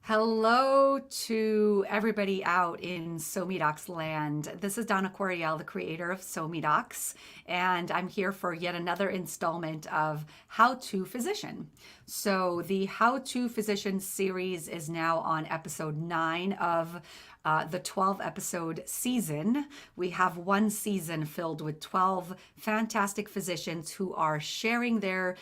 Hello to everybody out in SoMeDocs land. This is Donna Coriel, the creator of SoMeDocs, and I'm here for yet another installment of How to Physician. So the How to Physician series is now on episode 9 of the 12 episode season. We have one season filled with 12 fantastic physicians who are sharing the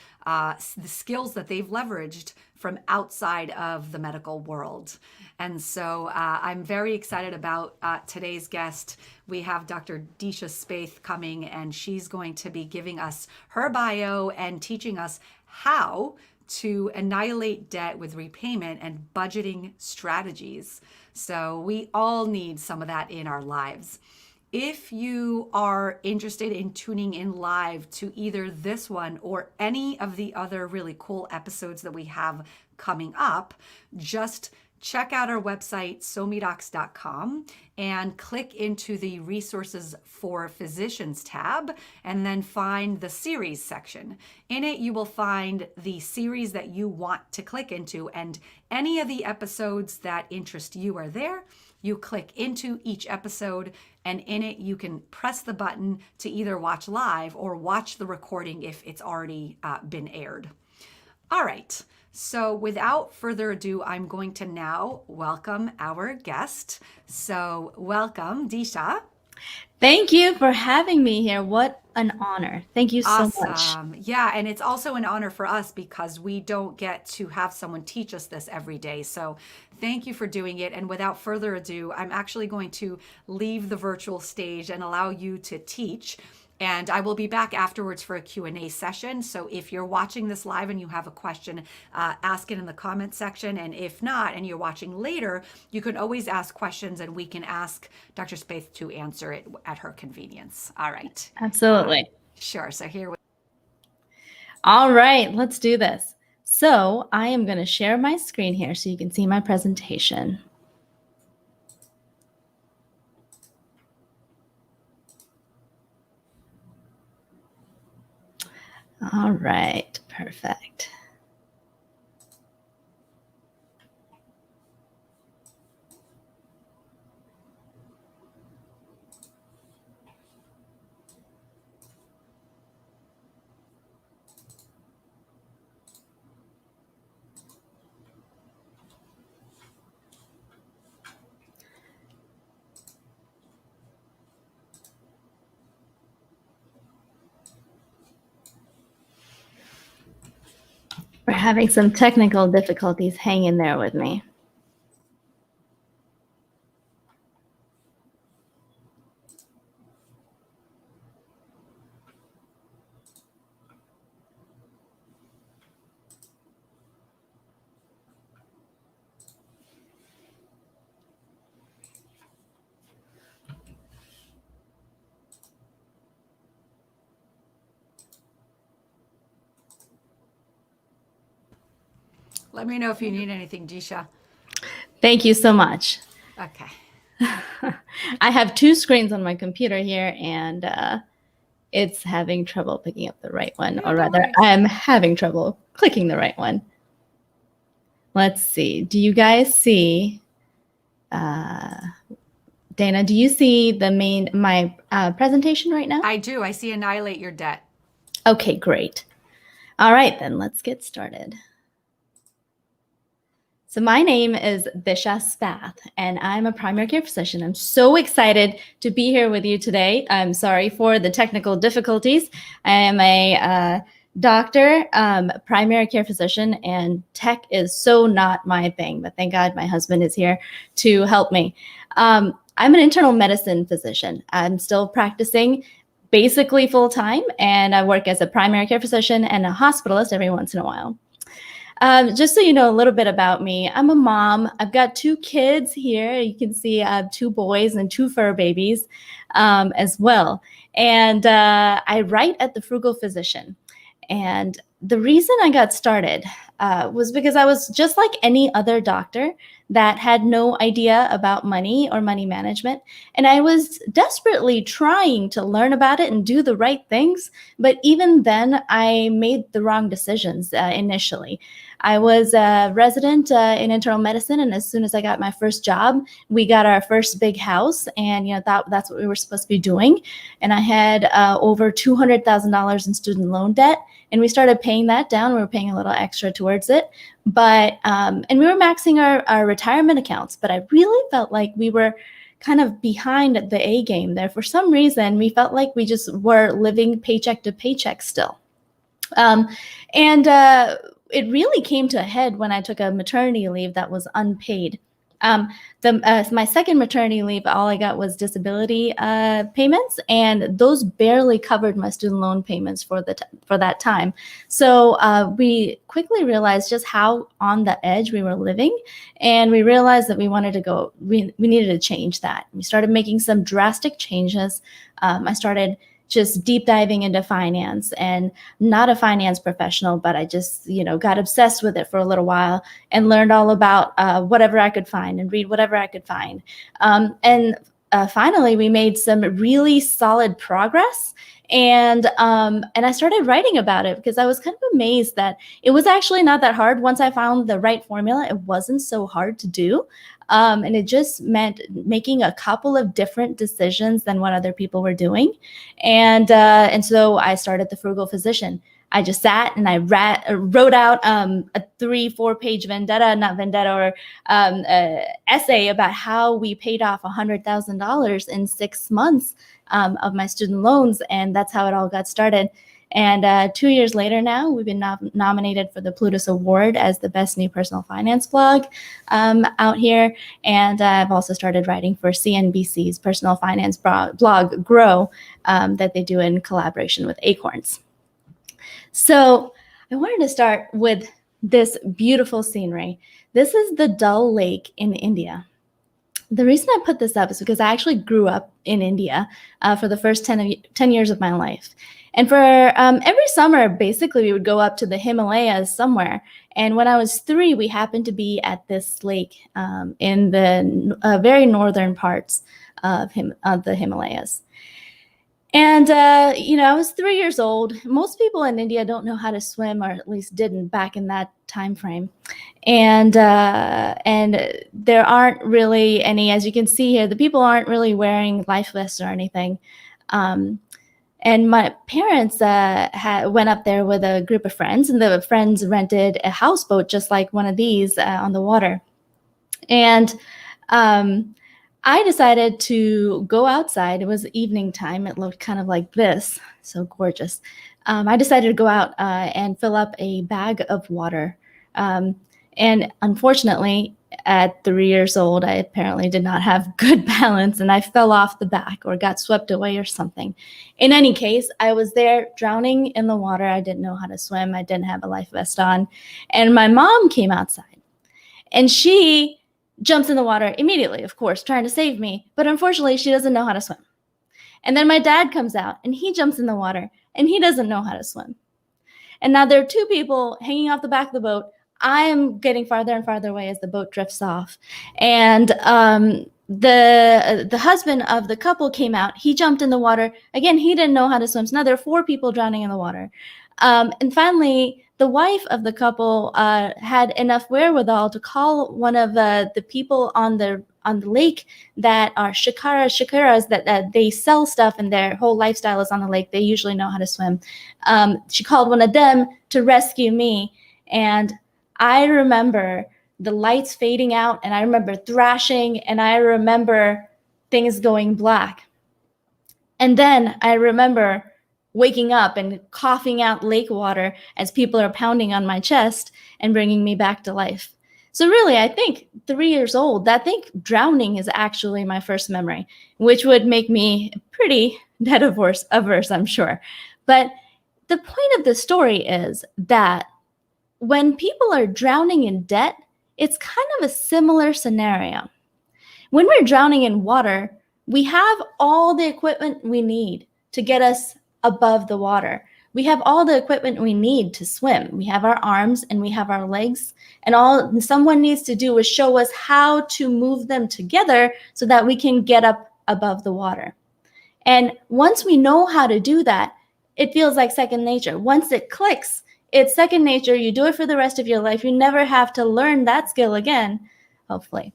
skills that they've leveraged from outside of the medical world. And so I'm very excited about today's guest. We have Dr. Disha Spath coming, and she's going to be giving us her bio and teaching us how to annihilate debt with repayment and budgeting strategies. So we all need some of that in our lives. If you are interested in tuning in live to either this one or any of the other really cool episodes that we have coming up, just check out our website, somedocs.com, and click into the resources for physicians tab, and then find the series section. In it, you will find the series that you want to click into, and any of the episodes that interest you are there. You click into each episode, and in it, you can press the button to either watch live or watch the recording if it's already been aired. All right. So without further ado, I'm going to now welcome our guest. So welcome, Disha. Thank you for having me here. What an honor. Thank you so much. Awesome. Yeah, and it's also an honor for us because we don't get to have someone teach us this every day. So thank you for doing it. And without further ado, I'm actually going to leave the virtual stage and allow you to teach. And I will be back afterwards for a Q&A session. So if you're watching this live and you have a question, ask it in the comment section. And if not, and you're watching later, you can always ask questions and we can ask Dr. Spath to answer it at her convenience. All right. Absolutely. Sure. So here we All right, let's do this. So I am going to share my screen here so you can see my presentation. All right, perfect. We're having some technical difficulties. Hang in there with me. Let me know if you need anything, Disha. Thank you so much. Okay. I have two screens on my computer here, and it's having trouble picking up the right one, or rather, I'm having trouble clicking the right one. Let's see. Do you guys see, Dana, do you see my presentation right now? I do. I see Annihilate Your Debt. Okay, great. All right, then let's get started. So my name is Disha Spath, and I'm a primary care physician. I'm so excited to be here with you today. I'm sorry for the technical difficulties. I am a doctor, primary care physician, and tech is so not my thing, but thank God my husband is here to help me. I'm an internal medicine physician. I'm still practicing basically full-time, and I work as a primary care physician and a hospitalist every once in a while. Just so you know a little bit about me, I'm a mom. I've got two kids here. You can see I have two boys and two fur babies as well. And I write at The Frugal Physician. And the reason I got started was because I was just like any other doctor that had no idea about money or money management. And I was desperately trying to learn about it and do the right things. But even then, I made the wrong decisions initially. I was a resident in internal medicine, and as soon as I got my first job, we got our first big house, and that's what we were supposed to be doing. And I had over $200,000 in student loan debt, and we started paying that down. We were paying a little extra towards it, but and we were maxing our retirement accounts. But I really felt like we were kind of behind the A game there. For some reason, we felt like we just were living paycheck to paycheck still. And it really came to a head when I took a maternity leave that was unpaid. My second maternity leave, all I got was disability payments, and those barely covered my student loan payments for that time. So we quickly realized just how on the edge we were living, and we realized that we needed to change that. We started making some drastic changes. I started just deep diving into finance, and not a finance professional, but I just, got obsessed with it for a little while and learned all about whatever I could find and read whatever I could find. And finally, we made some really solid progress. And I started writing about it because I was kind of amazed that it was actually not that hard. Once I found the right formula, it wasn't so hard to do. And it just meant making a couple of different decisions than what other people were doing. And so I started The Frugal Physician. I just sat and I wrote out a 3-4 page essay about how we paid off $100,000 in 6 months of my student loans. And that's how it all got started. And 2 years later now, we've been nominated for the Plutus Award as the best new personal finance blog out here. And I've also started writing for CNBC's personal finance blog, Grow, that they do in collaboration with Acorns. So I wanted to start with this beautiful scenery. This is the Dal Lake in India. The reason I put this up is because I actually grew up in India for the first 10 years of my life. And for every summer, basically, we would go up to the Himalayas somewhere. And when I was 3, we happened to be at this lake in the very northern parts of the Himalayas. And, I was 3 years old. Most people in India don't know how to swim, or at least didn't back in that time frame. And there aren't really any, as you can see here, the people aren't really wearing life vests or anything. And my parents went up there with a group of friends, and the friends rented a houseboat just like one of these on the water. And I decided to go outside. It was evening time. It looked kind of like this, so gorgeous. I decided to go out and fill up a bag of water. And unfortunately, at 3 years old, I apparently did not have good balance, and I fell off the back or got swept away or something. In any case, I was there drowning in the water. I didn't know how to swim. I didn't have a life vest on. And my mom came outside, and she jumps in the water immediately, of course, trying to save me. But unfortunately, she doesn't know how to swim. And then my dad comes out, and he jumps in the water, and he doesn't know how to swim. And now there are 2 people hanging off the back of the boat. I am getting farther and farther away as the boat drifts off. And the husband of the couple came out. He jumped in the water. Again, he didn't know how to swim. So now there are 4 people drowning in the water. And finally, the wife of the couple had enough wherewithal to call one of the people on the lake that are shikaras, that they sell stuff and their whole lifestyle is on the lake. They usually know how to swim. She called one of them to rescue me. And I remember the lights fading out, and I remember thrashing, and I remember things going black. And then I remember waking up and coughing out lake water as people are pounding on my chest and bringing me back to life. So really, I think 3 years old, I think drowning is actually my first memory, which would make me pretty debt averse, I'm sure. But the point of the story is that when people are drowning in debt, it's kind of a similar scenario. When we're drowning in water, we have all the equipment we need to get us above the water. We have all the equipment we need to swim. We have our arms and we have our legs, and all someone needs to do is show us how to move them together so that we can get up above the water. And once we know how to do that, it feels like second nature. Once it clicks, It's second nature. You do it for the rest of your life. You never have to learn that skill again, hopefully.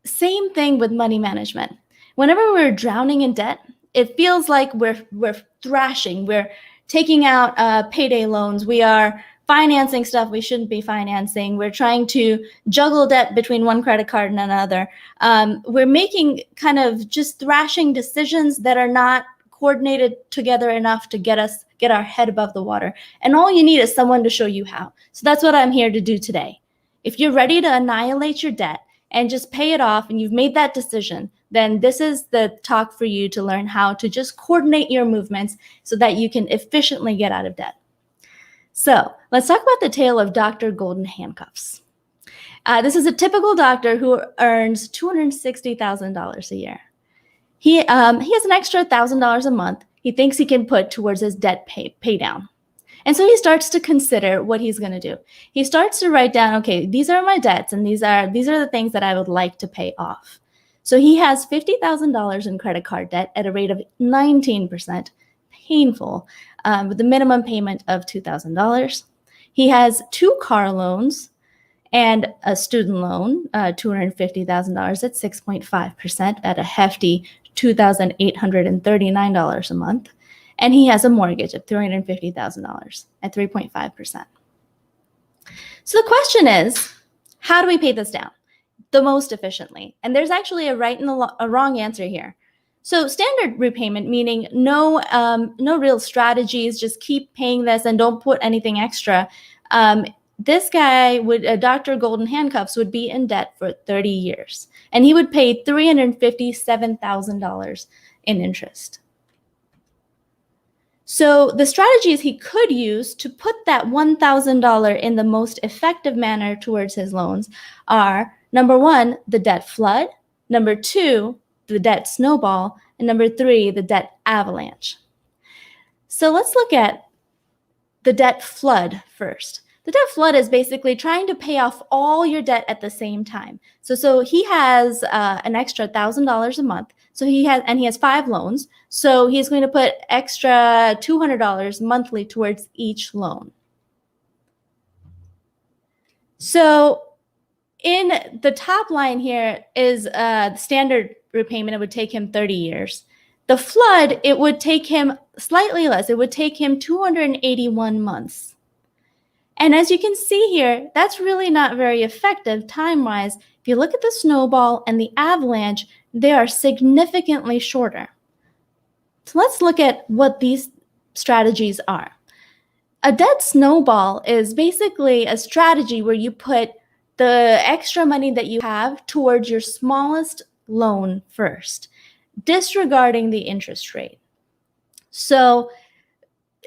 Same thing with money management. Whenever we're drowning in debt, it feels like we're thrashing. We're taking out payday loans. We are financing stuff we shouldn't be financing. We're trying to juggle debt between one credit card and another. We're making kind of just thrashing decisions that are not coordinated together enough to get our head above the water. And all you need is someone to show you how. So that's what I'm here to do today. If you're ready to annihilate your debt and just pay it off, and you've made that decision, then this is the talk for you to learn how to just coordinate your movements so that you can efficiently get out of debt. So let's talk about the tale of Dr. Golden Handcuffs. This is a typical doctor who earns $260,000 a year. He has an extra $1,000 a month he thinks he can put towards his debt pay down. And so he starts to consider what he's going to do. He starts to write down, okay, these are my debts, and these are the things that I would like to pay off. So he has $50,000 in credit card debt at a rate of 19%, painful, with a minimum payment of $2,000. He has 2 car loans and a student loan, $250,000 at 6.5% at a hefty $2,839 a month. And he has a mortgage of $350,000 at 3.5%. So the question is, how do we pay this down the most efficiently? And there's actually a right and a wrong answer here. So standard repayment, meaning no real strategies, just keep paying this and don't put anything extra. This guy Dr. Golden Handcuffs would be in debt for 30 years, and he would pay $357,000 in interest. So the strategies he could use to put that $1,000 in the most effective manner towards his loans are, number 1, the debt flood, number 2, the debt snowball, and number 3, the debt avalanche. So let's look at the debt flood first. The debt flood is basically trying to pay off all your debt at the same time. So he has an extra $1,000 a month. So he has 5 loans. So he's going to put extra $200 monthly towards each loan. So in the top line here is the standard repayment. It would take him 30 years. The flood, it would take him slightly less. It would take him 281 months. And as you can see here, that's really not very effective time-wise. If you look at the snowball and the avalanche, they are significantly shorter. So let's look at what these strategies are. A debt snowball is basically a strategy where you put the extra money that you have towards your smallest loan first, disregarding the interest rate. So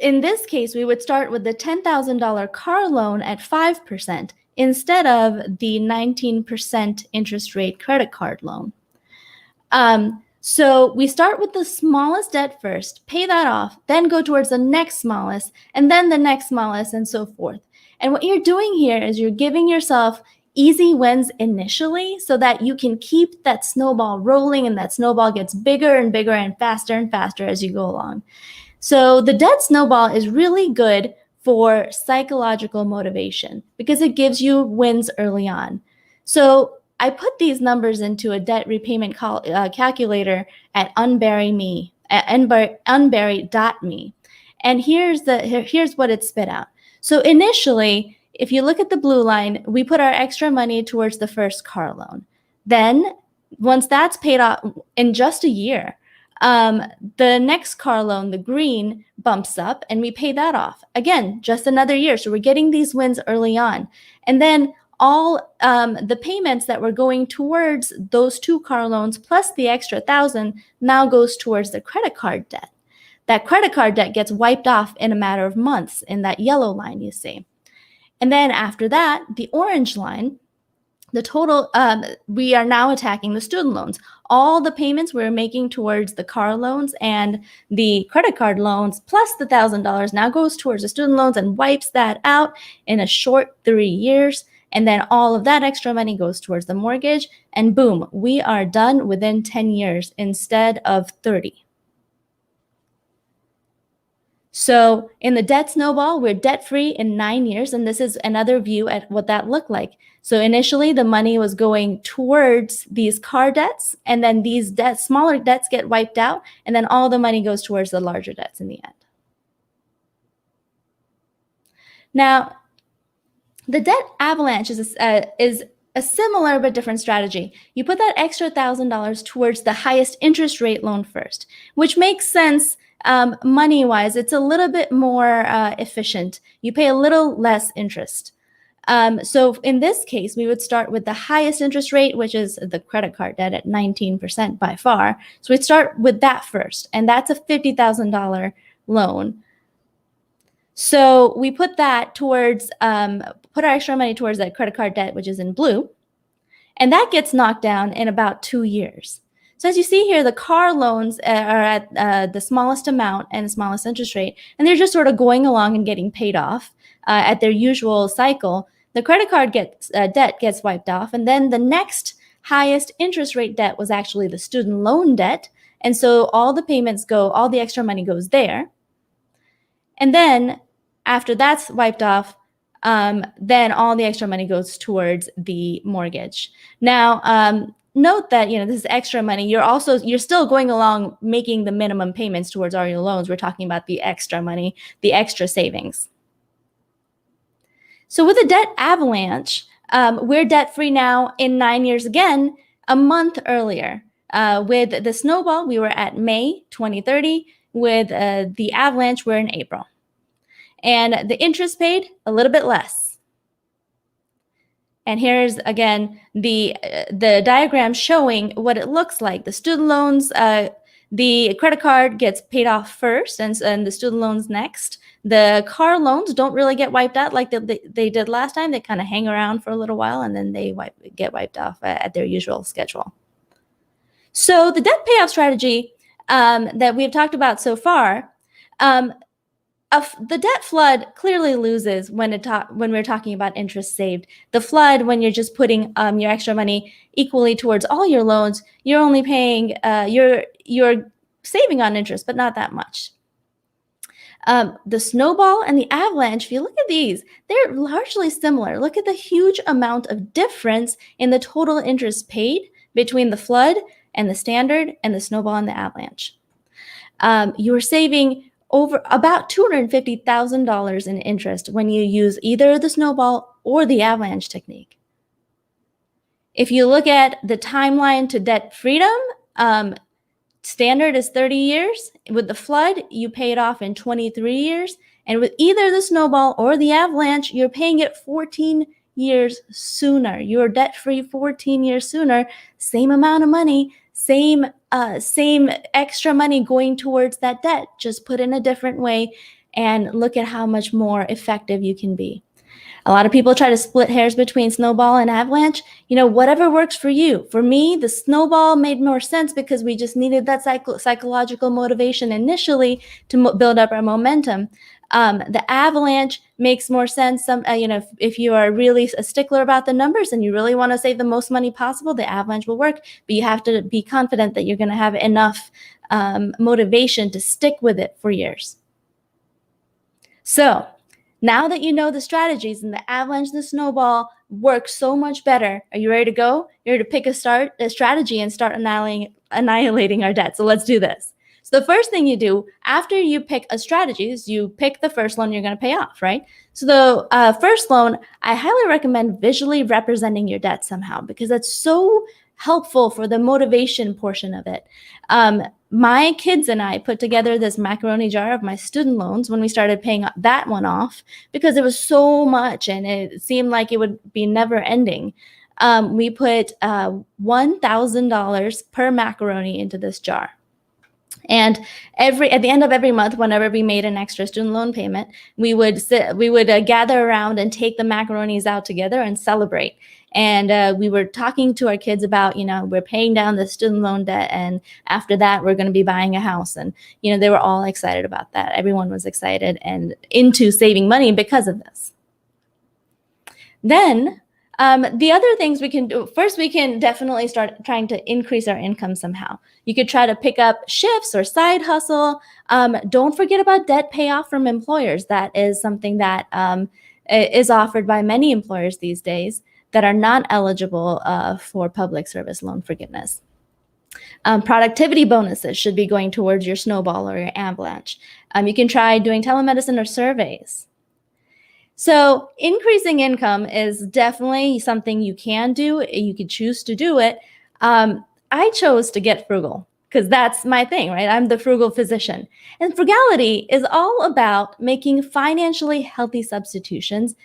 in this case, we would start with the $10,000 car loan at 5% instead of the 19% interest rate credit card loan. So we start with the smallest debt first, pay that off, then go towards the next smallest, and then the next smallest, and so forth. And what you're doing here is you're giving yourself easy wins initially so that you can keep that snowball rolling, and that snowball gets bigger and bigger and faster as you go along. So the debt snowball is really good for psychological motivation because it gives you wins early on. So I put these numbers into a debt repayment calculator at unbury.me. And here's what it spit out. So initially, if you look at the blue line, we put our extra money towards the first car loan. Then once that's paid off in just a year, the next car loan, the green, bumps up and we pay that off. Again, just another year. So we're getting these wins early on. And then all the payments that were going towards those 2 car loans plus the extra $1,000 now goes towards the credit card debt. That credit card debt gets wiped off in a matter of months in that yellow line you see. And then after that, the orange line, the total, we are now attacking the student loans. All the payments we're making towards the car loans and the credit card loans plus the $1,000 now goes towards the student loans and wipes that out in a short 3 years. And then all of that extra money goes towards the mortgage. And boom, we are done within 10 years instead of 30. So in the debt snowball, we're debt-free in 9 years, and this is another view at what that looked like. So initially, the money was going towards these car debts, and then these smaller debts get wiped out, and then all the money goes towards the larger debts in the end. Now, the debt avalanche is a similar but different strategy. You put that extra $1,000 towards the highest interest rate loan first, which makes sense money-wise. It's a little bit more efficient. You pay a little less interest. So in this case, we would start with the highest interest rate, which is the credit card debt at 19% by far. So we'd start with that first, and that's a $50,000 loan. So we put that towards, put our extra money towards that credit card debt, which is in blue, and that gets knocked down in about 2 years. So as you see here, the car loans are at the smallest amount and the smallest interest rate, and they're just sort of going along and getting paid off at their usual cycle. The credit card debt gets wiped off, and then the next highest interest rate debt was actually the student loan debt, and so all the payments go, all the extra money goes there. And then after that's wiped off, then all the extra money goes towards the mortgage. Now, note that, this is extra money. You're still going along making the minimum payments towards all your loans. We're talking about the extra money, the extra savings. So with the debt avalanche, we're debt-free now in 9 years again, a month earlier. With the snowball, we were at May 2030. With the avalanche, we're in April. And the interest paid, a little bit less. And here's, again, the diagram showing what it looks like. The student loans, the credit card gets paid off first, and the student loans next. The car loans don't really get wiped out like they did last time. They kind of hang around for a little while, and then they get wiped off at their usual schedule. So the debt payoff strategy that we've talked about so far, the debt flood clearly loses when we're talking about interest saved. The flood, when you're just putting your extra money equally towards all your loans, you're only paying, you're saving on interest, but not that much. The snowball and the avalanche, if you look at these, they're largely similar. Look at the huge amount of difference in the total interest paid between the flood and the standard and the snowball and the avalanche. You're saving over about $250,000 in interest when you use either the snowball or the avalanche technique. If you look at the timeline to debt freedom, standard is 30 years. With the flood, you pay it off in 23 years. And with either the snowball or the avalanche, you're paying it 14 years sooner. You're debt-free 14 years sooner. Same amount of money, same extra money going towards that debt, just put in a different way, and look at how much more effective you can be. A lot of people try to split hairs between snowball and avalanche. Whatever works for you. For me, the snowball made more sense because we just needed that psychological motivation initially to build up our momentum. The avalanche makes more sense. If you are really a stickler about the numbers and you really want to save the most money possible, the avalanche will work. But you have to be confident that you're going to have enough motivation to stick with it for years. So now that you know the strategies, and the avalanche and the snowball work so much better, are you ready to go? You're ready to pick a strategy and start annihilating our debt. So let's do this. So the first thing you do after you pick a strategy is you pick the first loan you're going to pay off, right? So the first loan, I highly recommend visually representing your debt somehow, because that's so helpful for the motivation portion of it. My kids and I put together this macaroni jar of my student loans when we started paying that one off, because it was so much and it seemed like it would be never ending. We put $1,000 per macaroni into this jar. And at the end of every month, whenever we made an extra student loan payment, we would gather around and take the macaronis out together and celebrate. And we were talking to our kids about, we're paying down the student loan debt, and after that, we're going to be buying a house. And, they were all excited about that. Everyone was excited and into saving money because of this. Then The other things we can do, first, we can definitely start trying to increase our income somehow. You could try to pick up shifts or side hustle. Don't forget about debt payoff from employers. That is something that is offered by many employers these days that are not eligible for public service loan forgiveness. Productivity bonuses should be going towards your snowball or your avalanche. You can try doing telemedicine or surveys. So increasing income is definitely something you can do. You could choose to do it. I chose to get frugal because that's my thing, right? I'm the frugal physician. And frugality is all about making financially healthy substitutions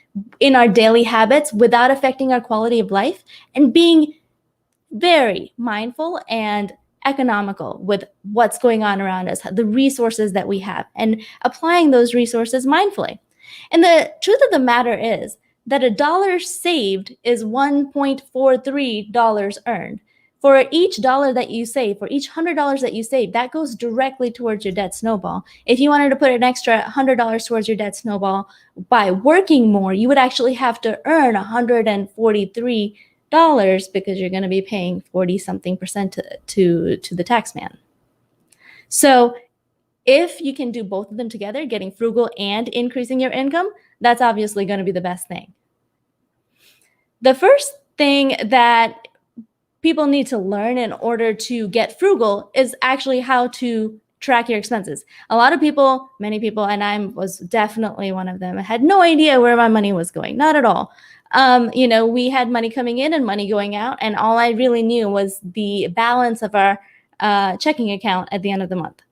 in our daily habits without affecting our quality of life and being very mindful and economical with what's going on around us, the resources that we have, and applying those resources mindfully. And the truth of the matter is that $1 saved is $1.43 earned. For each dollar that you save, for each $100 that you save, that goes directly towards your debt snowball. If you wanted to put an extra $100 towards your debt snowball by working more, you would actually have to earn $143 because you're going to be paying 40-something% to the tax man. So if you can do both of them together, getting frugal and increasing your income, that's obviously going to be the best thing. The first thing that people need to learn in order to get frugal is actually how to track your expenses. A lot of people, many people, and I was definitely one of them, had no idea where my money was going, not at all. We had money coming in and money going out, and all I really knew was the balance of our checking account at the end of the month.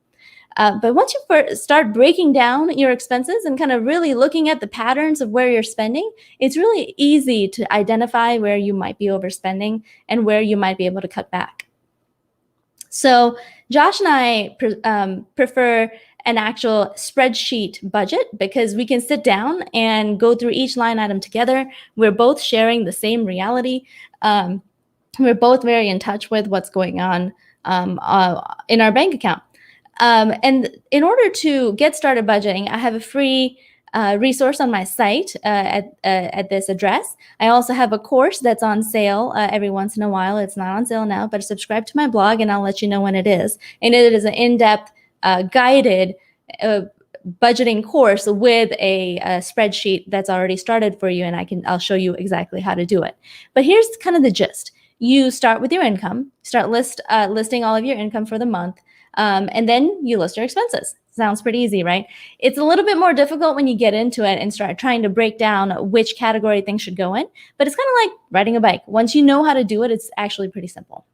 But once you start breaking down your expenses and kind of really looking at the patterns of where you're spending, it's really easy to identify where you might be overspending and where you might be able to cut back. So Josh and I prefer an actual spreadsheet budget because we can sit down and go through each line item together. We're both sharing the same reality. We're both very in touch with what's going on in our bank account. And in order to get started budgeting, I have a free resource on my site at this address. I also have a course that's on sale every once in a while. It's not on sale now, but subscribe to my blog and I'll let you know when it is. And it is an in-depth guided budgeting course with a spreadsheet that's already started for you, and I'll show you exactly how to do it. But here's kind of the gist. You start with your income, start listing all of your income for the month. And then you list your expenses. Sounds pretty easy, right? It's a little bit more difficult when you get into it and start trying to break down which category things should go in, but it's kind of like riding a bike. Once you know how to do it, it's actually pretty simple.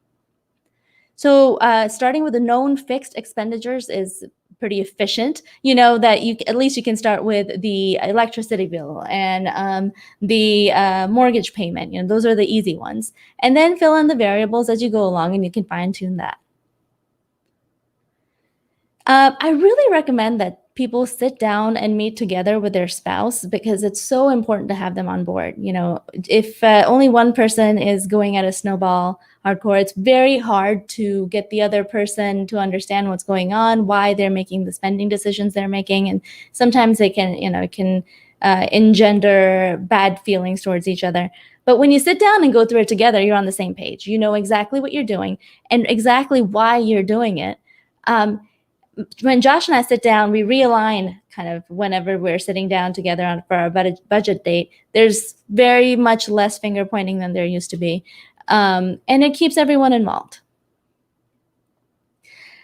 So starting with the known fixed expenditures is pretty efficient. You know that at least you can start with the electricity bill and the mortgage payment. Those are the easy ones. And then fill in the variables as you go along and you can fine tune that. I really recommend that people sit down and meet together with their spouse because it's so important to have them on board. If only one person is going at a snowball hardcore, it's very hard to get the other person to understand what's going on, why they're making the spending decisions they're making. And sometimes they can engender bad feelings towards each other. But when you sit down and go through it together, you're on the same page. You know exactly what you're doing and exactly why you're doing it. When Josh and I sit down, we realign kind of whenever we're sitting down together for our budget date. There's very much less finger pointing than there used to be. And it keeps everyone involved.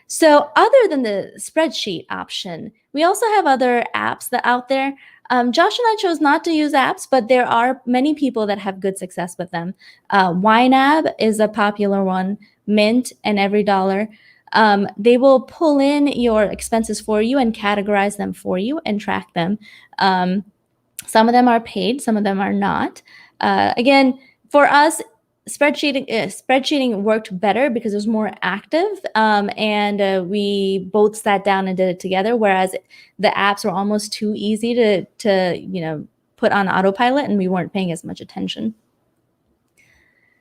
So other than the spreadsheet option, we also have other apps that out there. Josh and I chose not to use apps, but there are many people that have good success with them. YNAB is a popular one, Mint and EveryDollar. They will pull in your expenses for you and categorize them for you and track them. Some of them are paid, some of them are not. Again, for us, spreadsheeting worked better because it was more active, and we both sat down and did it together, whereas the apps were almost too easy to put on autopilot and we weren't paying as much attention.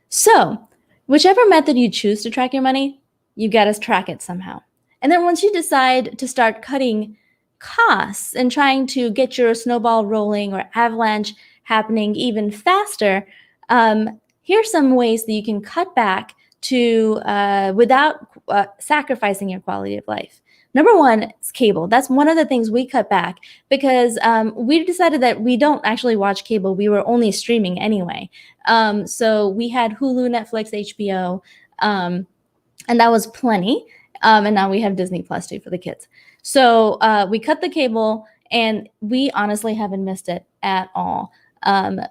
So whichever method you choose to track your money, you got to track it somehow. And then once you decide to start cutting costs and trying to get your snowball rolling or avalanche happening even faster, Here's some ways that you can cut back to without sacrificing your quality of life. Number one is cable. That's one of the things we cut back because we decided that we don't actually watch cable. We were only streaming anyway. So we had Hulu, Netflix, HBO, and that was plenty. And now we have Disney Plus too for the kids. So we cut the cable, and we honestly haven't missed it at all.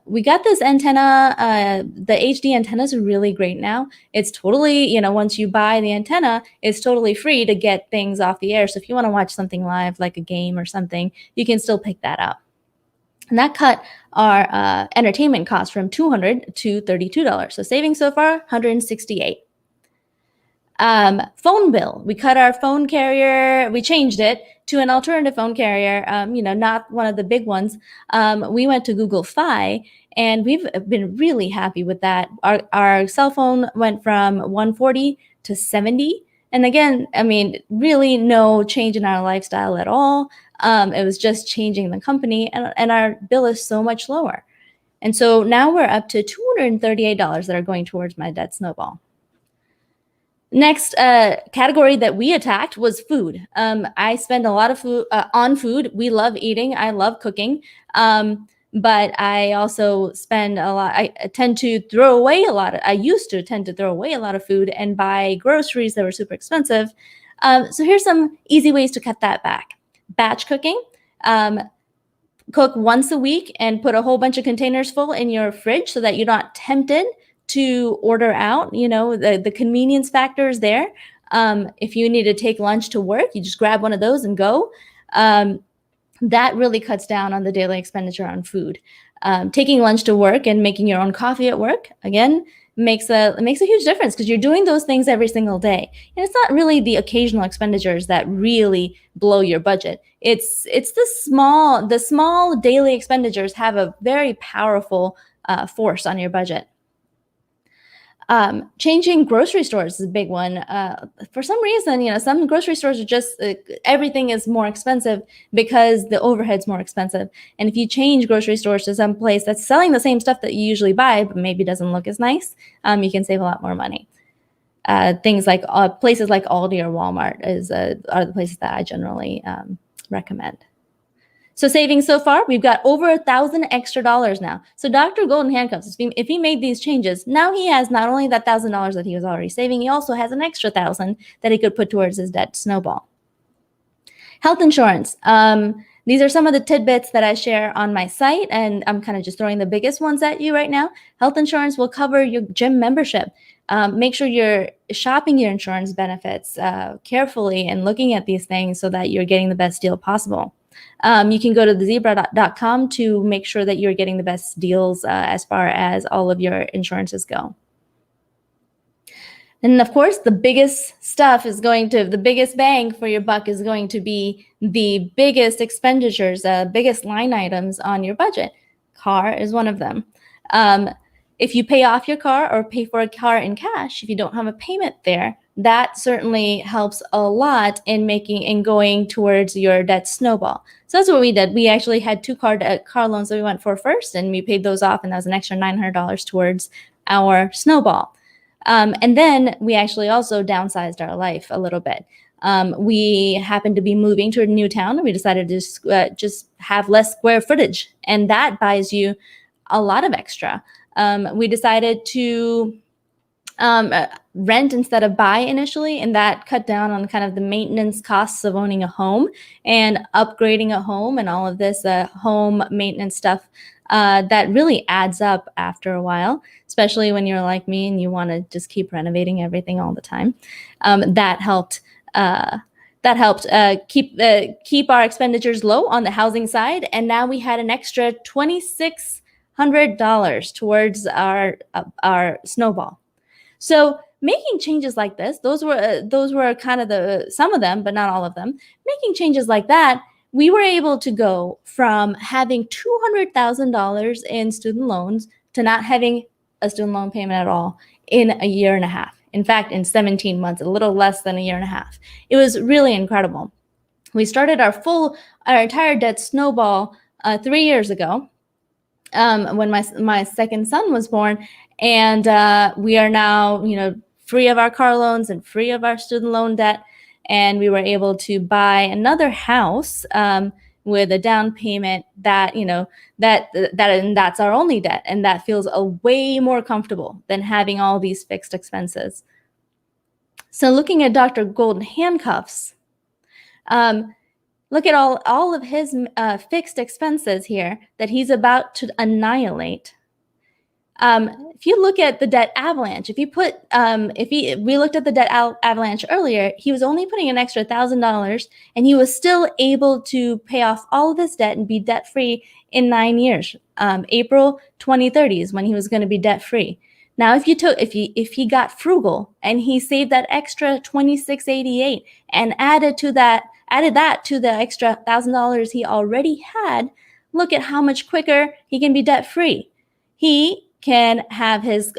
We got this antenna. The HD antennas are really great now. It's totally, once you buy the antenna, it's totally free to get things off the air. So if you want to watch something live, like a game or something, you can still pick that up. And that cut our entertainment cost from $200 to $32. So saving so far, $168. Phone bill. We cut our phone carrier. We changed it to an alternative phone carrier, not one of the big ones. We went to Google Fi, and we've been really happy with that. Our cell phone went from $140 to $70. And again, really no change in our lifestyle at all. It was just changing the company, and our bill is so much lower. And so now we're up to $238 that are going towards my debt snowball. Next category that we attacked was food. I spend a lot of food on food. We love eating. I love cooking. But I also spend a lot. I tend to throw away a lot. I used to tend to throw away a lot of food and buy groceries that were super expensive. So here's some easy ways to cut that back. Batch cooking. Cook once a week and put a whole bunch of containers full in your fridge so that you're not tempted to order out. The convenience factor is there. If you need to take lunch to work, you just grab one of those and go. That really cuts down on the daily expenditure on food. Taking lunch to work and making your own coffee at work, again, makes a huge difference because you're doing those things every single day. And it's not really the occasional expenditures that really blow your budget. It's the small daily expenditures have a very powerful force on your budget. Changing grocery stores is a big one. For some reason, some grocery stores are just, everything is more expensive because the overhead's more expensive. And if you change grocery stores to some place that's selling the same stuff that you usually buy, but maybe doesn't look as nice, you can save a lot more money. Things like places like Aldi or Walmart are the places that I generally recommend. So saving so far, we've got over $1,000 extra now. So Dr. Golden Handcuffs, if he made these changes, now he has not only that $1,000 that he was already saving, he also has an extra $1,000 that he could put towards his debt snowball. Health insurance. These are some of the tidbits that I share on my site, and I'm kind of just throwing the biggest ones at you right now. Health insurance will cover your gym membership. Make sure you're shopping your insurance benefits carefully and looking at these things so that you're getting the best deal possible. You can go to thezebra.com to make sure that you're getting the best deals as far as all of your insurances go. And of course, the biggest bang for your buck is going to be the biggest expenditures, biggest line items on your budget. Car is one of them. If you pay off your car or pay for a car in cash, if you don't have a payment there, that certainly helps a lot in going towards your debt snowball. So that's what we did. We actually had two car loans that we went for first, and we paid those off, and that was an extra $900 towards our snowball. And then we actually also downsized our life a little bit. We happened to be moving to a new town, and we decided to just have less square footage, and that buys you a lot of extra. We decided to rent instead of buy initially, and that cut down on kind of the maintenance costs of owning a home and upgrading a home and all of this home maintenance stuff that really adds up after a while, especially when you're like me and you want to just keep renovating everything all the time. That helped keep our expenditures low on the housing side, and now we had an extra $2,600 towards our snowball. So making changes like this, those were kind of some of them, but not all of them. Making changes like that, we were able to go from having $200,000 in student loans to not having a student loan payment at all in a year and a half. In fact, in 17 months, a little less than a year and a half. It was really incredible. We started our entire debt snowball 3 years ago. when my second son was born, and we are now, free of our car loans and free of our student loan debt, and we were able to buy another house with a down payment that and that's our only debt, and that feels a way more comfortable than having all these fixed expenses. So looking at Dr. Golden Handcuffs, look at all of his fixed expenses here that he's about to annihilate. If you look at the debt avalanche, we looked at the debt avalanche earlier, he was only putting an extra $1,000, and he was still able to pay off all of his debt and be debt free in 9 years. April 2030 is when he was going to be debt free. Now, if he got frugal and he saved that extra $2,688 and added that to the extra $1,000 he already had, look at how much quicker he can be debt free. He can have his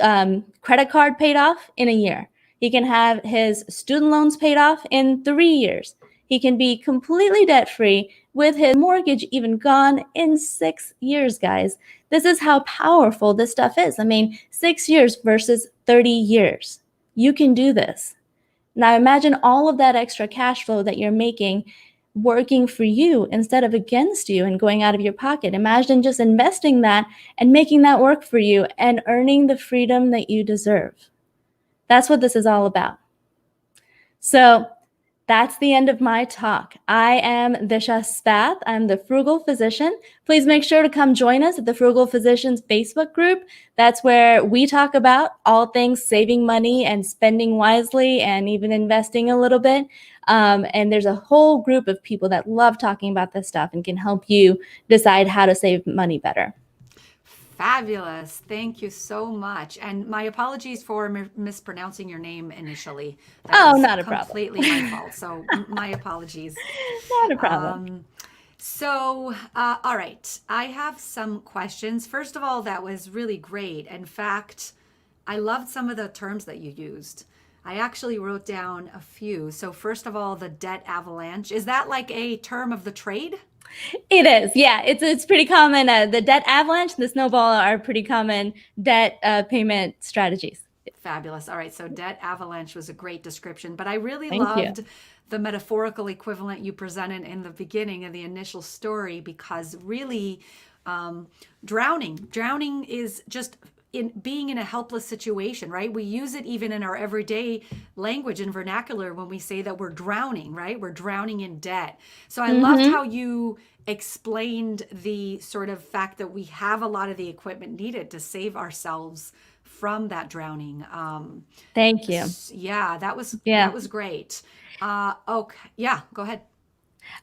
credit card paid off in a year. He can have his student loans paid off in 3 years. He can be completely debt-free with his mortgage even gone in 6 years, guys. This is how powerful this stuff is. I mean, 6 years versus 30 years. You can do this. Now imagine all of that extra cash flow that you're making working for you instead of against you and going out of your pocket. Imagine just investing that and making that work for you and earning the freedom that you deserve. That's what this is all about. So that's the end of my talk. I am Disha Spath. I'm the Frugal Physician. Please make sure to come join us at the Frugal Physicians Facebook group. That's where we talk about all things saving money and spending wisely and even investing a little bit. And there's a whole group of people that love talking about this stuff and can help you decide how to save money better. Fabulous. Thank you so much. And my apologies for mispronouncing your name initially. That was not a completely problem. my fault. So my apologies. Not a problem. All right. I have some questions. First of all, that was really great. In fact, I loved some of the terms that you used. I actually wrote down a few. So first of all, the debt avalanche. Is that like a term of the trade? It is, yeah. It's pretty common. The debt avalanche and the snowball are pretty common debt payment strategies. Fabulous. All right. So debt avalanche was a great description, but I really Thank loved you. the metaphorical equivalent you presented in the beginning of the initial story, because really drowning is just in being in a helpless situation, right? We use it even in our everyday language and vernacular when we say that we're drowning, right? We're drowning in debt. So I loved how you explained the sort of fact that we have a lot of the equipment needed to save ourselves from that drowning. Thank you. Yeah, that was great. Okay, yeah, go ahead.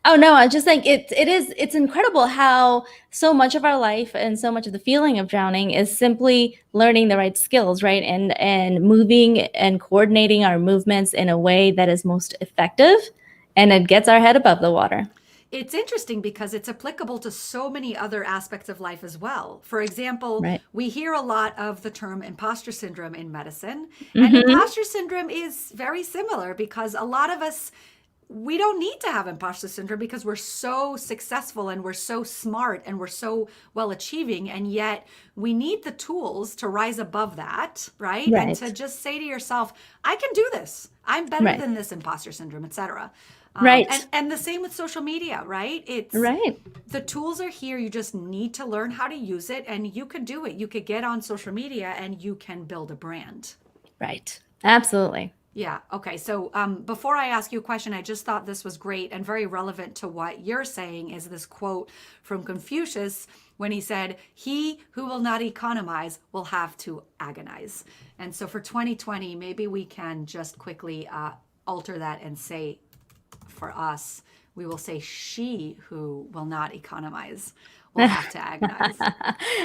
Oh no, I just think it's incredible how so much of our life and so much of the feeling of drowning is simply learning the right skills, right? And moving and coordinating our movements in a way that is most effective, and it gets our head above the water. It's interesting because it's applicable to so many other aspects of life as well. For example, Right. we hear a lot of the term imposter syndrome in medicine, and imposter syndrome is very similar because a lot of us, we don't need to have imposter syndrome because we're so successful and we're so smart and we're so well achieving, and yet we need the tools to rise above that, right? And Right. to just say to yourself, I can do this. I'm better Right. than this imposter syndrome, etc. Right. And the same with social media, right? It's Right. the tools are here. You just need to learn how to use it, and you could do it. You could get on social media and you can build a brand. Right. Absolutely. Yeah. Okay. So before I ask you a question, I just thought this was great and very relevant to what you're saying is this quote from Confucius when he said, "He who will not economize will have to agonize." And so for 2020, maybe we can just quickly alter that and say, for us, we will say, "She who will not economize will have to agonize."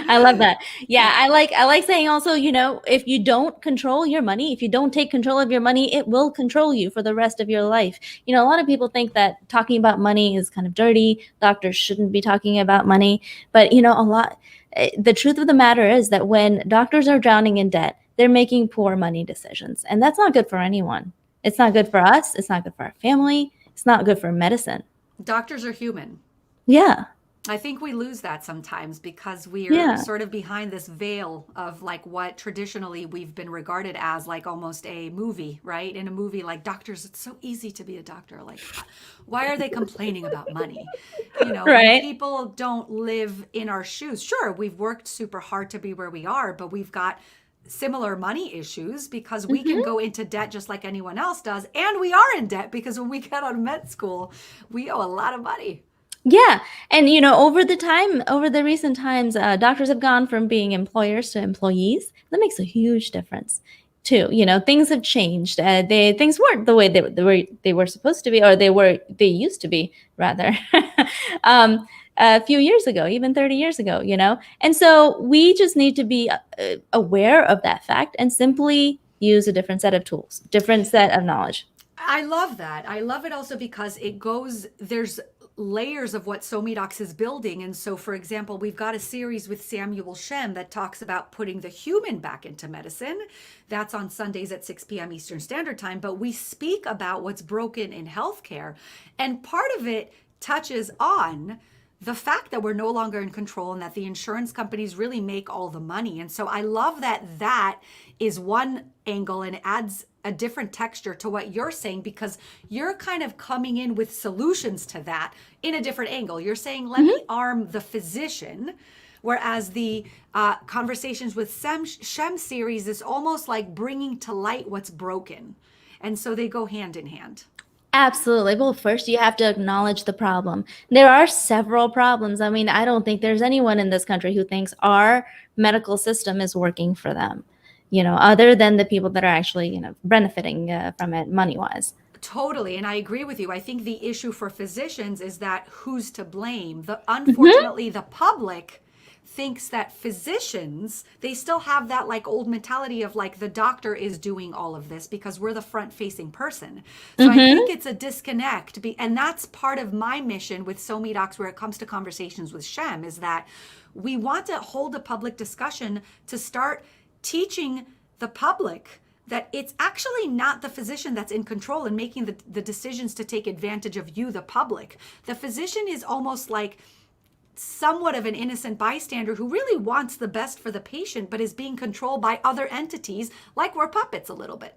I love that. Yeah, I like saying also, if you don't control your money, if you don't take control of your money, it will control you for the rest of your life. A lot of people think that talking about money is kind of dirty. Doctors shouldn't be talking about money, but the truth of the matter is that when doctors are drowning in debt, they're making poor money decisions, and that's not good for anyone. It's not good for us. It's not good for our family. It's not good for medicine. Doctors are human. Yeah. I think we lose that sometimes because we're Yeah. sort of behind this veil of like what traditionally we've been regarded as like almost a movie, right? In a movie like doctors, it's so easy to be a doctor. Like, why are they complaining about money? You know, and Right. people don't live in our shoes. Sure, we've worked super hard to be where we are, but we've got similar money issues because we can Mhm. go into debt just like anyone else does. And we are in debt because when we get out of med school, we owe a lot of money. Yeah, and over the recent times, doctors have gone from being employers to employees. That makes a huge difference, too. Things have changed. Things weren't the way they were supposed to be, or they used to be rather, a few years ago, even 30 years ago. And so we just need to be aware of that fact and simply use a different set of tools, different set of knowledge. I love that. I love it also because there's layers of what SoMeDocs is building. And so, for example, we've got a series with Samuel Shem that talks about putting the human back into medicine. That's on Sundays at 6 p.m. Eastern Standard Time. But we speak about what's broken in healthcare. And part of it touches on the fact that we're no longer in control and that the insurance companies really make all the money. And so I love that that is one angle and adds a different texture to what you're saying because you're kind of coming in with solutions to that in a different angle. You're saying, let me arm the physician. Whereas the Conversations with Shem series is almost like bringing to light what's broken. And so they go hand in hand. Absolutely. Well, first you have to acknowledge the problem. There are several problems. I mean, I don't think there's anyone in this country who thinks our medical system is working for them, other than the people that are actually, benefiting from it money-wise. Totally. And I agree with you. I think the issue for physicians is that who's to blame? Hmm. Unfortunately, the public thinks that physicians, they still have that like old mentality of like the doctor is doing all of this because we're the front facing person. So I think Hmm. it's a disconnect. And that's part of my mission with SoMeDocs where it comes to Conversations with Shem is that we want to hold a public discussion to start teaching the public that it's actually not the physician that's in control and making the decisions to take advantage of you, the public. The physician is almost like somewhat of an innocent bystander who really wants the best for the patient, but is being controlled by other entities like we're puppets a little bit.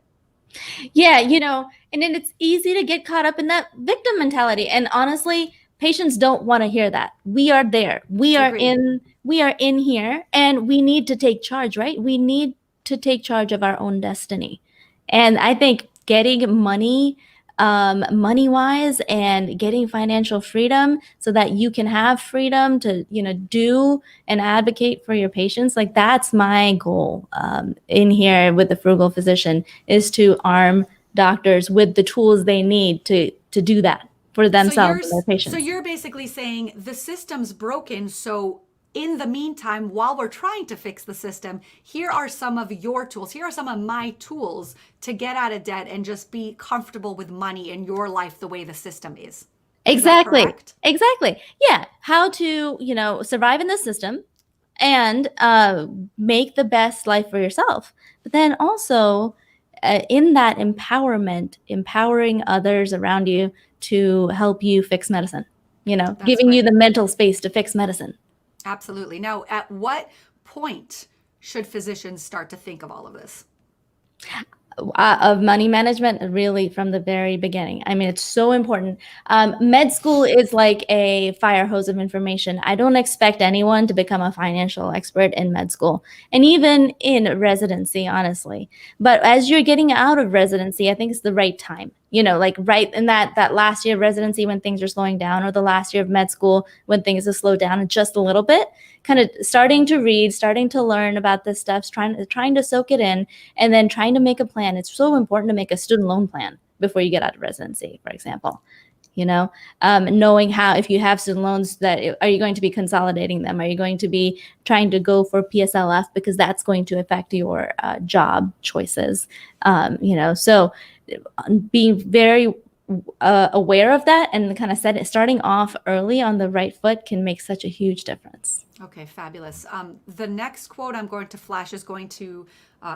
Yeah, and then it's easy to get caught up in that victim mentality. And honestly, patients don't want to hear that. We are there. Agreed. We are in here and we need to take charge, right? We need to take charge of our own destiny. And I think getting money wise and getting financial freedom so that you can have freedom to, do and advocate for your patients. Like that's my goal in here with the frugal physician is to arm doctors with the tools they need to do that for So themselves you're and their so patients. you're basically saying the system's broken, so in the meantime, while we're trying to fix the system, here are some of your tools. Here are some of my tools to get out of debt and just be comfortable with money in your life the way the system is. Is that Exactly. correct? Exactly. Yeah. How to, survive in the system and make the best life for yourself. But then also in that empowerment, empowering others around you to help you fix medicine, That's giving you great. the mental space to fix medicine. Absolutely. Now, at what point should physicians start to think of all of this? Of money management really from the very beginning. I mean, it's so important. Med school is like a fire hose of information. I don't expect anyone to become a financial expert in med school and even in residency, honestly. But as you're getting out of residency, I think it's the right time. Like right in that last year of residency when things are slowing down, or the last year of med school when things have slowed down just a little bit, kind of starting to read, starting to learn about this stuff, trying to soak it in, and then trying to make a plan. It's so important to make a student loan plan before you get out of residency, for example. Knowing how, if you have student loans, that are you going to be consolidating them? Are you going to be trying to go for PSLF because that's going to affect your job choices? So being very aware of that and kind of starting off early on the right foot can make such a huge difference. Okay, fabulous. The next quote I'm going to flash is going to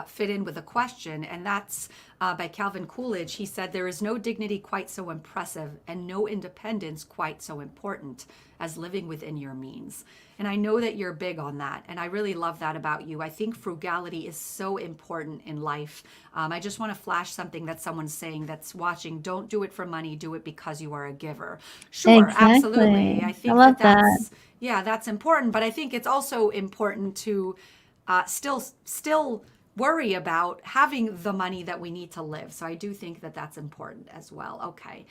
fit in with a question, and that's by Calvin Coolidge. He said, "There is no dignity quite so impressive and no independence quite so important as living within your means." And I know that you're big on that, and I really love that about you. I think frugality is so important in life. I just want to flash something that someone's saying that's watching. Don't do it for money, do it because you are a giver. Sure, absolutely. Exactly. I I think love that that. that's yeah, that's important. But I think it's also important to still worry about having the money that we need to live. So I do think that that's important as well. Okay.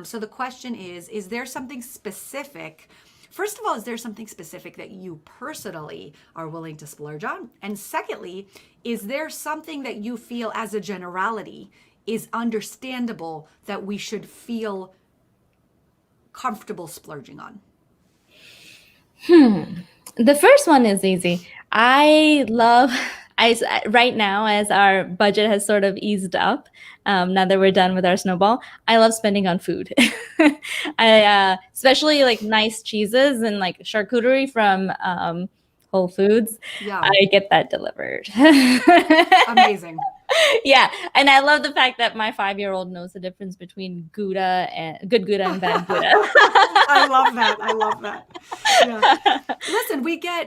So the question is there something specific? First of all, is there something specific that you personally are willing to splurge on? And secondly, is there something that you feel as a generality is understandable that we should feel comfortable splurging on? The first one is easy. I love, right now, as our budget has sort of eased up, now that we're done with our snowball, I love spending on food. Especially like nice cheeses and like charcuterie from Whole Foods. Yum. I get that delivered. Amazing. Yeah, and I love the fact that my 5-year-old knows the difference between Gouda and good Gouda and bad Gouda. I love that. I love that. Yeah. Listen,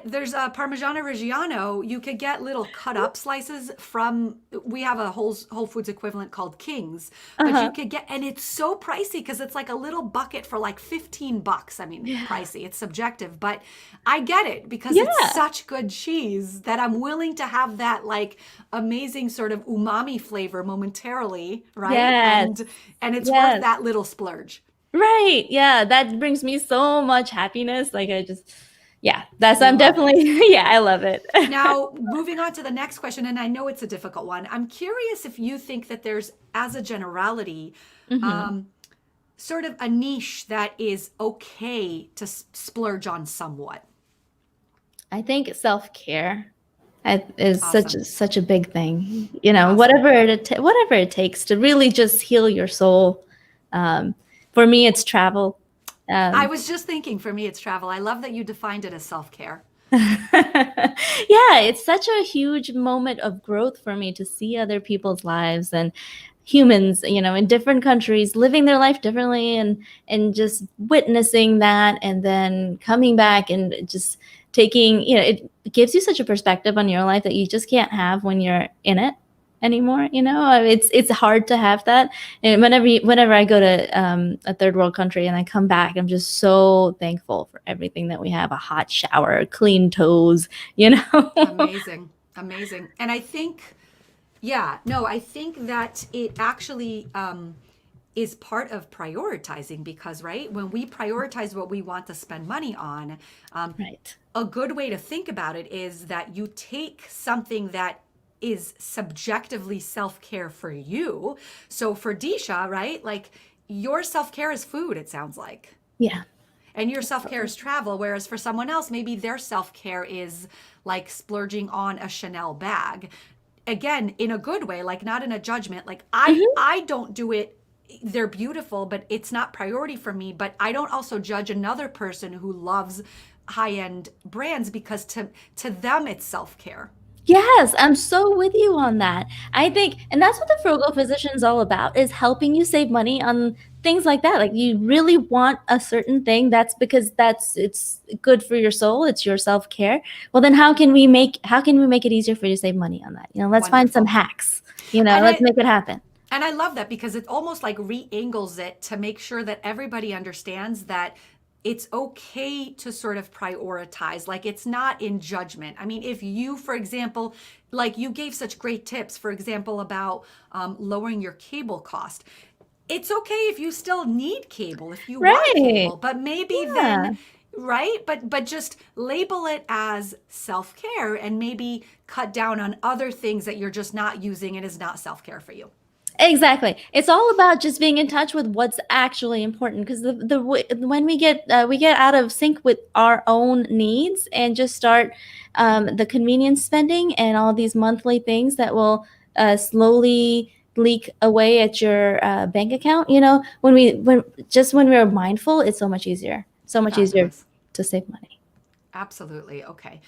there's a Parmigiano Reggiano. You could get little cut up slices from, we have a Whole Foods equivalent called King's, but you Uh-huh. could get, and it's so pricey because it's like a little bucket for like $15. I mean, Yeah. pricey, it's subjective, but I get it because it's Yeah. such good cheese that I'm willing to have that like amazing sort of umami flavor momentarily, right? Yes. And it's worth Yes. that little splurge. Right. Yeah. That brings me so much happiness. Like I just, yeah, I'm Love definitely, it. yeah, I love it. Now, moving on to the next question, and I know it's a difficult one. I'm curious if you think that there's, as a generality, Hmm. um, sort of a niche that is okay to splurge on somewhat. I think self-care is Awesome. such a big thing. You know, Awesome. whatever it takes to really just heal your soul. Um, for me, it's travel. I Um, was just thinking, for me, it's travel. I love that you defined it as self care. yeah, it's such a huge moment of growth for me to see other people's lives and humans, you know, in different countries living their life differently, and just witnessing that, and then coming back and just taking, you know, it gives you such a perspective on your life that you just can't have when you're in it anymore. You know, it's hard to have that. And whenever I go to a third world country and I come back, I'm just so thankful for everything that we have: a hot shower, clean toes, you know. Amazing. Amazing. And I think, yeah, no, I think that it actually is part of prioritizing because, right, when we prioritize what we want to spend money on, um, Right. a good way to think about it is that you take something that is subjectively self care for you. So for Disha, right, like your self care is food, it sounds like. Yeah. And your self care is travel. Whereas for someone else, maybe their self care is like splurging on a Chanel bag. Again, in a good way, like not in a judgment. Like Hmm. I don't do it. They're beautiful, but it's not priority for me. But I don't also judge another person who loves high end brands because to them it's self care. Yes, I'm so with you on that. I think, and that's what the frugal physician is all about, is helping you save money on things like that. Like you really want a certain thing, that's because it's good for your soul, it's your self-care. Well, then how can we make it easier for you to save money on that? You know, let's find some Wonderful. hacks. You know, And let's I make it happen. And I love that because it almost like re-angles it to make sure that everybody understands that it's okay to sort of prioritize. Like it's not in judgment. I mean, if you, for example, like you gave such great tips, for example, about lowering your cable cost. It's okay if you still need cable, if you want Right. cable, but maybe Yeah. then, right? But just label it as self-care and maybe cut down on other things that you're just not using and is not self-care for you. Exactly. It's all about just being in touch with what's actually important, because when we get out of sync with our own needs and just start the convenience spending and all these monthly things that will slowly leak away at your bank account. You know, when we're mindful, it's so much easier Fabulous. to save money. Absolutely. Okay.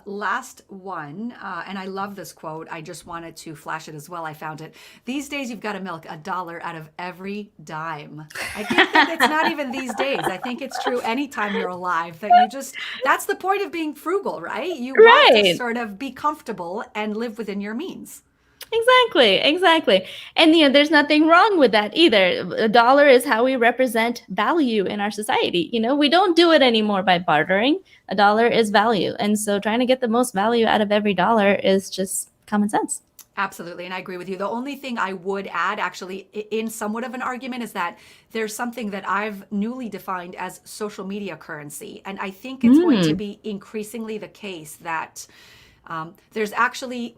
Last one, and I love this quote. I just wanted to flash it as well. I found it. These days, you've got to milk $1 out of every dime. I think that it's not even these days. I think it's true anytime you're alive that you just, that's the point of being frugal, right? You want to Right. sort of be comfortable and live within your means. Exactly. And there's nothing wrong with that either. A dollar is how we represent value in our society. We don't do it anymore by bartering. A dollar is value. And so trying to get the most value out of every dollar is just common sense. Absolutely. And I agree with you. The only thing I would add, actually, in somewhat of an argument, is that there's something that I've newly defined as social media currency. And I think it's going to be increasingly the case that there's actually,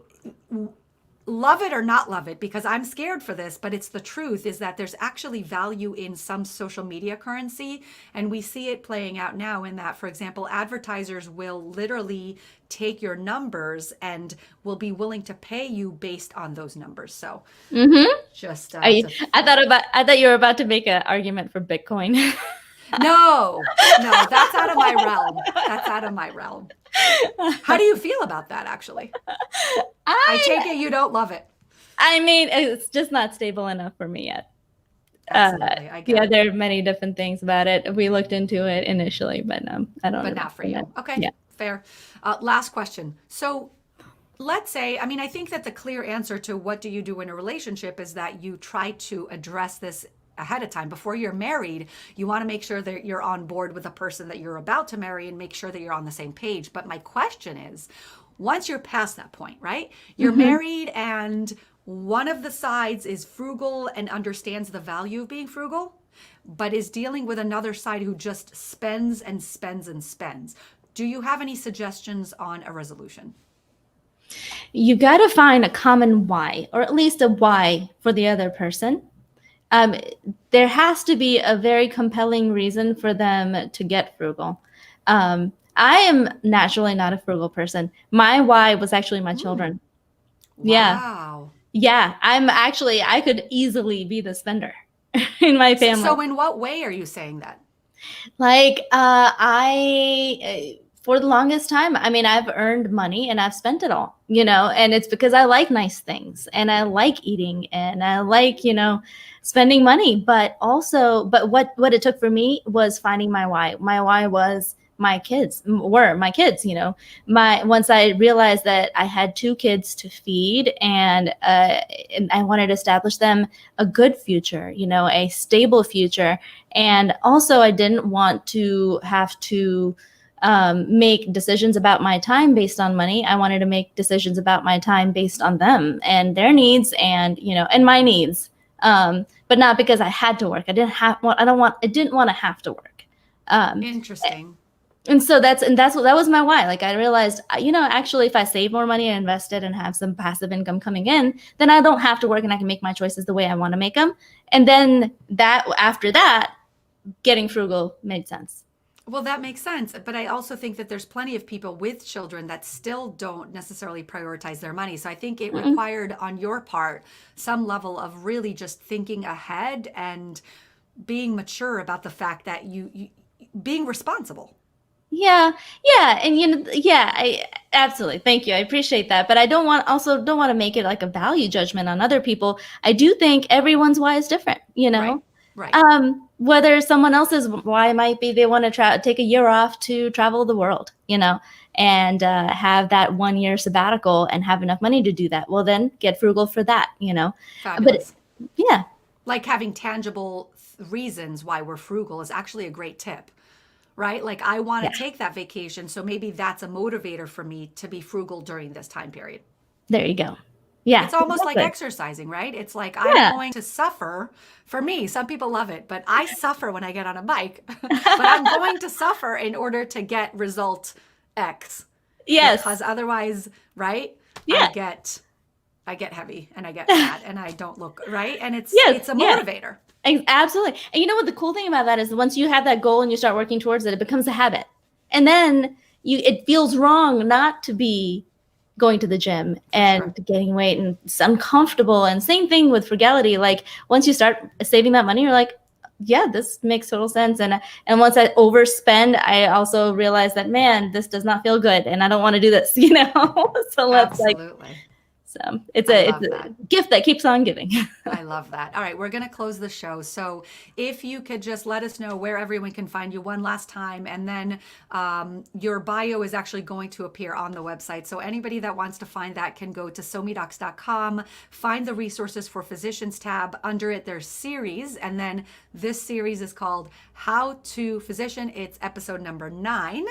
love it or not love it, because I'm scared for this, but it's the truth, is that there's actually value in some social media currency. And we see it playing out now in that, for example, advertisers will literally take your numbers and will be willing to pay you based on those numbers. So just I thought you were about to make an argument for Bitcoin. no, that's out of my realm. That's out of my realm. How do you feel about that, actually? I take it you don't love it. I mean, it's just not stable enough for me yet. Absolutely. I get it. There are many different things about it. We looked into it initially, but I don't know. But not for you. Okay, Yeah. fair. Last question. So let's say, I mean, I think that the clear answer to what do you do in a relationship is that you try to address this ahead of time. Before you're married, you want to make sure that you're on board with the person that you're about to marry and make sure that you're on the same page. But my question is, once you're past that point, right? You're married and one of the sides is frugal and understands the value of being frugal, but is dealing with another side who just spends and spends and spends. Do you have any suggestions on a resolution? You got to find a common why, or at least a why for the other person. There has to be a very compelling reason for them to get frugal. I am naturally not a frugal person. My why was actually my children. Wow. Yeah. I could easily be the spender in my family. So in what way are you saying that? Like, for the longest time, I mean, I've earned money and I've spent it all, and it's because I like nice things and I like eating and I like, spending money, but what it took for me was finding my why. My why was my kids, once I realized that I had 2 kids to feed and I wanted to establish them a good future, a stable future. And also I didn't want to have to make decisions about my time based on money. I wanted to make decisions about my time based on them and their needs and, and my needs. But not because I had to work. I didn't want to have to work. Interesting. And so that was my why. Like I realized, actually, if I save more money and invest it and have some passive income coming in, then I don't have to work and I can make my choices the way I want to make them. And then after that, getting frugal made sense. Well, that makes sense. But I also think that there's plenty of people with children that still don't necessarily prioritize their money. So I think it required on your part some level of really just thinking ahead and being mature about the fact that you being responsible. Yeah. And I absolutely. Thank you. I appreciate that. But I don't want to make it like a value judgment on other people. I do think everyone's why is different, Right. Whether someone else's why might be they want to take a year off to travel the world, and have that 1 year sabbatical and have enough money to do that. Well, then get frugal for that, Fabulous. But yeah. Like having tangible reasons why we're frugal is actually a great tip, right? Like I want to take that vacation. So maybe that's a motivator for me to be frugal during this time period. There you go. Yeah. It's almost like exercising, right? It's like I'm going to suffer. For me, some people love it, but I suffer when I get on a bike. But I'm going to suffer in order to get result X. Yes. Because otherwise, right? Yeah. I get heavy and I get fat and I don't look right. And it's a motivator. Absolutely. And you know what the cool thing about that is once you have that goal and you start working towards it, it becomes a habit. And then it feels wrong not to be going to the gym and gaining weight, and it's uncomfortable. And same thing with frugality. Like once you start saving that money, you're like, yeah, this makes total sense. And once I overspend, I also realize that, man, this does not feel good, and I don't want to do this, So let's Absolutely. it's I a love that. gift that keeps on giving. I love that. All right, we're going to close the show. So if you could just let us know where everyone can find you one last time, and then your bio is actually going to appear on the website. So anybody that wants to find that can go to somidocs.com, find the resources for physicians tab. Under it, there's series, and then this series is called How to Physician. It's episode number 9.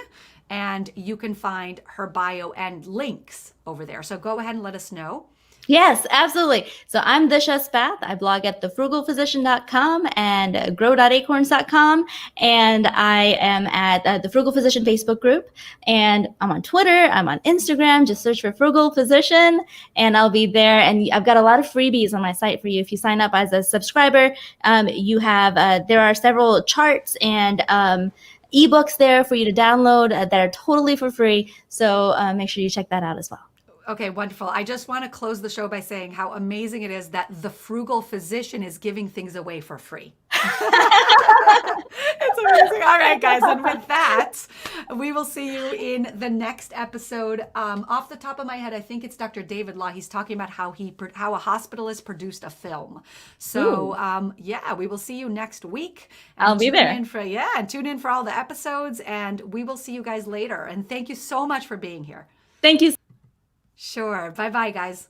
And you can find her bio and links over there. So go ahead and let us know. Yes, absolutely. So I'm Disha Spath. I blog at thefrugalphysician.com and grow.acorns.com. And I am at the Frugal Physician Facebook group. And I'm on Twitter. I'm on Instagram. Just search for Frugal Physician and I'll be there. And I've got a lot of freebies on my site for you. If you sign up as a subscriber, you have, there are several charts and ebooks there for you to download that are totally for free. So make sure you check that out as well. Okay, wonderful. I just want to close the show by saying how amazing it is that the Frugal Physician is giving things away for free. It's amazing. All right, guys. And with that, we will see you in the next episode. Off the top of my head, I think it's Dr. David Law. He's talking about how a hospitalist produced a film. So, yeah, we will see you next week. And I'll be there. and tune in for all the episodes. And we will see you guys later. And thank you so much for being here. Thank you. Sure. Bye-bye, guys.